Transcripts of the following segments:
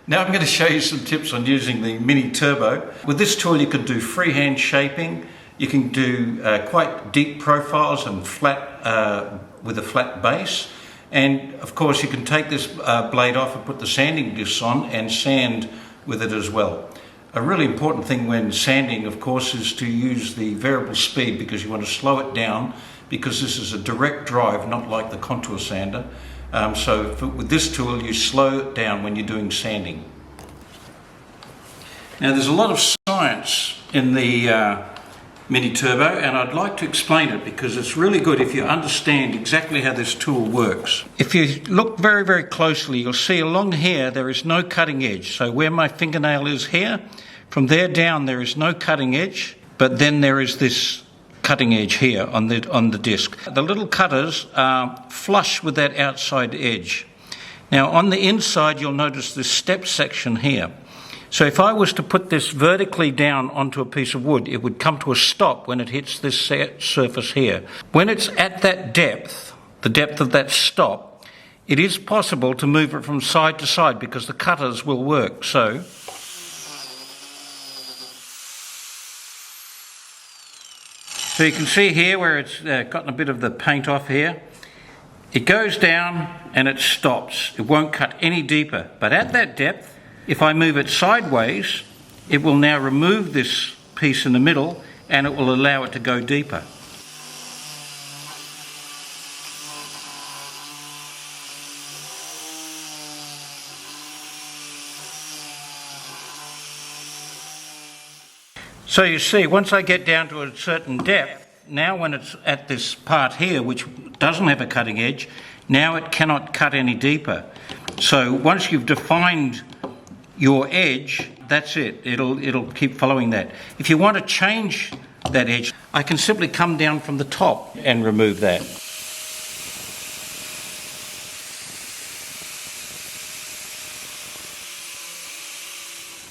Now I'm going to show you some tips on using the Mini Turbo. With this tool you can do freehand shaping, you can do quite deep profiles and flat with a flat base, and of course you can take this blade off and put the sanding discs on and sand with it as well. A really important thing when sanding, of course, is to use the variable speed, because you want to slow it down, because this is a direct drive, not like the contour sander. With this tool you slow it down when you're doing sanding. Now there's a lot of science in the Mini Turbo, and I'd like to explain it because it's really good if you understand exactly how this tool works. If you look very, very closely, you'll see along here there is no cutting edge. So where my fingernail is here, from there down there is no cutting edge, but then there is this cutting edge here on the disc. The little cutters are flush with that outside edge. Now on the inside you'll notice this step section here. So if I was to put this vertically down onto a piece of wood, it would come to a stop when it hits this surface here. When it's at that depth, the depth of that stop, it is possible to move it from side to side because the cutters will work. So you can see here where it's gotten a bit of the paint off here. It goes down and it stops. It won't cut any deeper. But at that depth, if I move it sideways, it will now remove this piece in the middle and it will allow it to go deeper. So you see, once I get down to a certain depth, now when it's at this part here, which doesn't have a cutting edge, now it cannot cut any deeper. So once you've defined your edge, that's it. It'll keep following that. If you want to change that edge, I can simply come down from the top and remove that.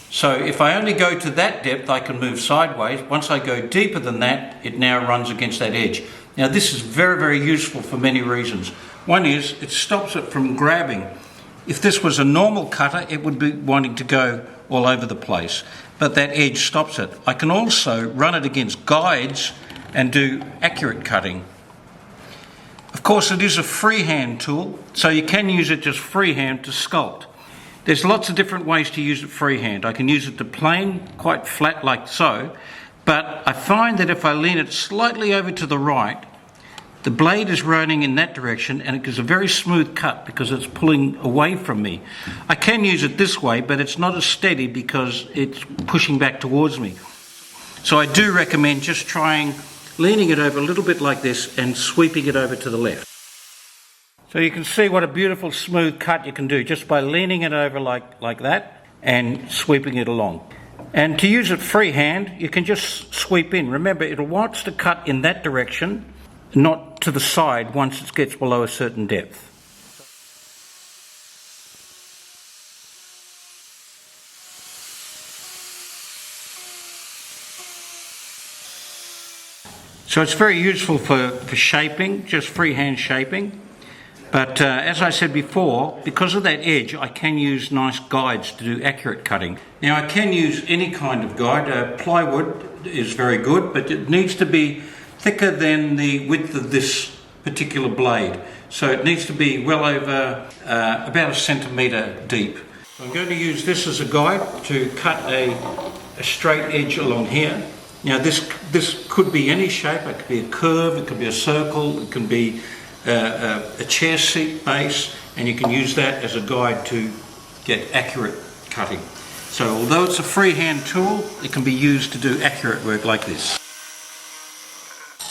So if I only go to that depth, I can move sideways. Once I go deeper than that, it now runs against that edge. Now this is very, very useful for many reasons. One is it stops it from grabbing. If this was a normal cutter, it would be wanting to go all over the place, but that edge stops it. I can also run it against guides and do accurate cutting. Of course, it is a freehand tool, so you can use it just freehand to sculpt. There's lots of different ways to use it freehand. I can use it to plane, quite flat like so, but I find that if I lean it slightly over to the right, the blade is running in that direction and it gives a very smooth cut because it's pulling away from me. I can use it this way, but it's not as steady because it's pushing back towards me. So I do recommend just trying leaning it over a little bit like this and sweeping it over to the left. So you can see what a beautiful smooth cut you can do just by leaning it over like that and sweeping it along. And to use it freehand, you can just sweep in. Remember, it wants to cut in that direction, not to the side once it gets below a certain depth. So it's very useful for shaping, just freehand shaping. But as I said before, because of that edge, I can use nice guides to do accurate cutting. Now I can use any kind of guide. Plywood is very good, but it needs to be thicker than the width of this particular blade. So it needs to be well over about 1 centimetre deep. So I'm going to use this as a guide to cut a straight edge along here. Now this could be any shape. It could be a curve, it could be a circle, it can be a chair seat base, and you can use that as a guide to get accurate cutting. So although it's a freehand tool, it can be used to do accurate work like this.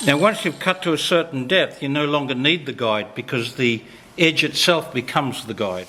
Now once you've cut to a certain depth, you no longer need the guide because the edge itself becomes the guide.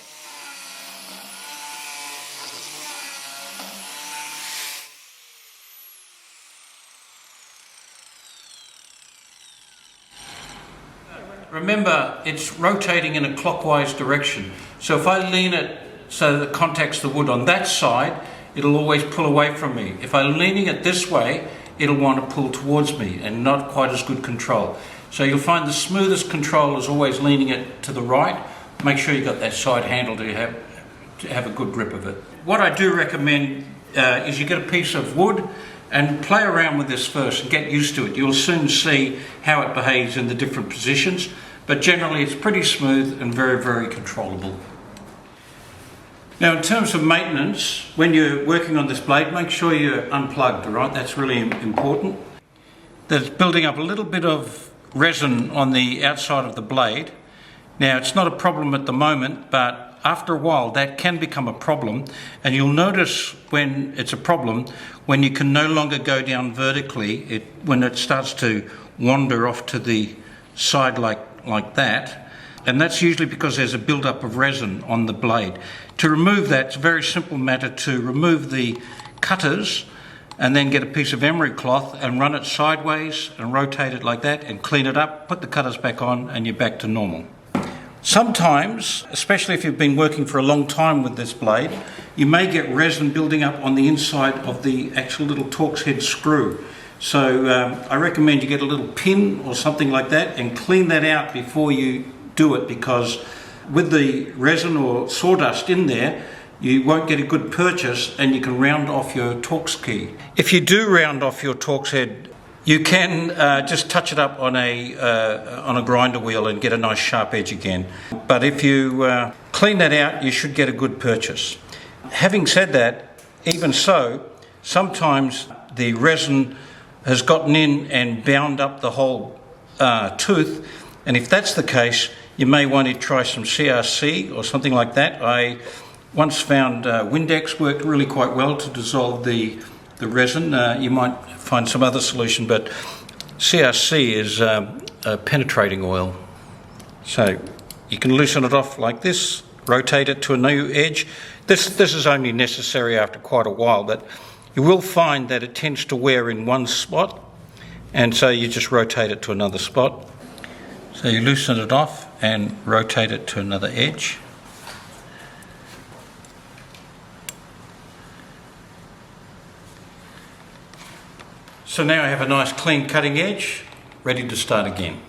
Remember, it's rotating in a clockwise direction. So if I lean it so that it contacts the wood on that side, it'll always pull away from me. If I'm leaning it this way, it'll want to pull towards me and not quite as good control. So you'll find the smoothest control is always leaning it to the right. Make sure you've got that side handle to to have a good grip of it. What I do recommend is you get a piece of wood and play around with this first and get used to it. You'll soon see how it behaves in the different positions, but generally it's pretty smooth and very, very controllable. Now, in terms of maintenance, when you're working on this blade, make sure you're unplugged, all right? That's really important. There's building up a little bit of resin on the outside of the blade. Now, it's not a problem at the moment, but after a while that can become a problem, and you'll notice when it's a problem, when you can no longer go down vertically, when it starts to wander off to the side like that. And that's usually because there's a build-up of resin on the blade. To remove that, it's a very simple matter to remove the cutters and then get a piece of emery cloth and run it sideways and rotate it like that and clean it up, put the cutters back on, and you're back to normal. Sometimes, especially if you've been working for a long time with this blade, you may get resin building up on the inside of the actual little Torx head screw. So I recommend you get a little pin or something like that and clean that out before you do it, because with the resin or sawdust in there, you won't get a good purchase and you can round off your Torx key. If you do round off your Torx head, you can just touch it up on a grinder wheel and get a nice sharp edge again. But if you clean that out, you should get a good purchase. Having said that, even so, sometimes the resin has gotten in and bound up the whole tooth, and if that's the case, you may want to try some CRC or something like that. I once found Windex worked really quite well to dissolve the resin. You might find some other solution, but CRC is a penetrating oil. So you can loosen it off like this, rotate it to a new edge. This is only necessary after quite a while, but you will find that it tends to wear in one spot, and so you just rotate it to another spot. So you loosen it off and rotate it to another edge. So now I have a nice clean cutting edge, ready to start again.